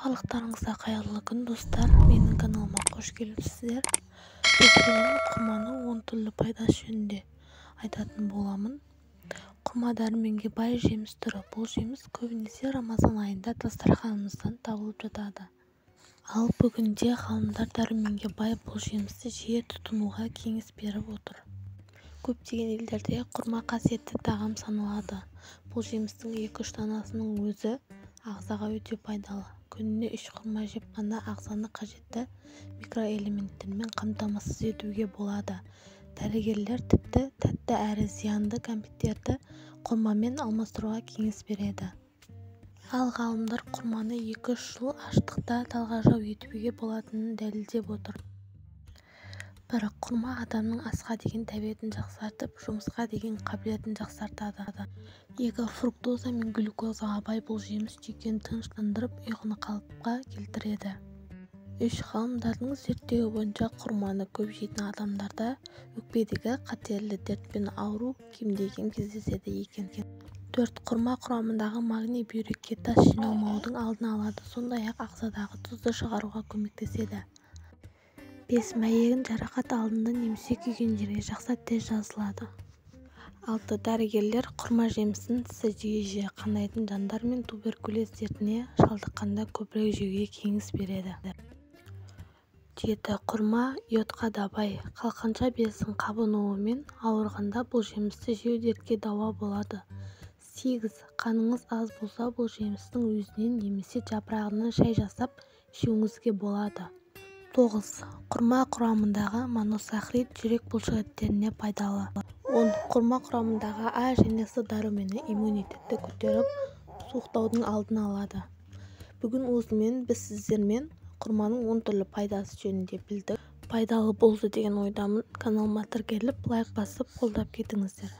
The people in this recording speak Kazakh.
Барлықтарыңызға қайырлы күн достар, менің каналыма қош келіпсіздер. Біз бүгін құрманың 10 түрлі пайдасы жөнінде айтатын боламын. Құрма дәруменге бай жеміс түрі. Бұл жеміс көбінесе Рамазан айында дастарханымыздан табылып жатады. Ал бүгінде ғалымдар дәруменге бай бұл жемісті жиі тұтынуға кеңес беріп отыр. Көптеген елдерде құрма қасиетті тағам саналады. Бұл жемістің 2-3 данасының өзі ағзаға өте пайдалы. Күніне 3 құрма жеп қана ағзаны қажетті микроэлементтермен қамтамасыз етуге болады. Дәрігерлер тіпті тәтті әрі зиянды кәмпиттерді құрмамен алмастыруға кеңес береді. Ал ғалымдар құрманы 2-3 жыл аштықта талғажау етуге болатынын дәлелдеп отыр. Бір, құрма адамның асқа деген тәбетін жақсартып, жұмысқа деген қабілетін жақсартады. 2. Фруктоза мен глюкозаға бай бұл жеміс жүйкені тыныштандырып, ұйқыны қалыпқа келтіреді. 3. Ғалымдардың зерттеуі бойынша құрманы көп жейтін адамдарда өкпедегі қатерлі дертпен ауыру кемде-кем кездеседі екен. 4. Құрма құрамындағы магний бүйрекке тас жиналмаудың алдын алады, сондай-ақ ағзадағы тұзды шығаруға көмектеседі. 5. Мәйегін жарақат алдында немесе күйген жерге жақса тез жазылады. 6. Дәрігерлер құрма жемісін тісі жиі қанайтын жандар мен туберкулез дертіне шалдыққанда көбірек жеуге кеңес береді. 7. Құрма йодқа да бай. Қалқанша бездің қабынуымен ауырғанда бұл жемісті жеу дертке дауа болады. 8. Қаныңыз аз болса бұл жемістің өзінен немесе жапырағынан шай жасап ішуіңізге болады. 9. Құрма құрамындағы моносахарид жүрек бұлшықеттеріне пайдалы. 10. Құрма құрамындағы А және С дәрумені иммунитетті көтеріп, суықтаудың алдын алады. Бүгін осымен біз сіздермен құрманың 10 түрлі пайдасы жөнінде білдік. Пайдалы болды деген ойдамын. Каналыма тіркеліп, лайк басып, қолдап кетіңіздер.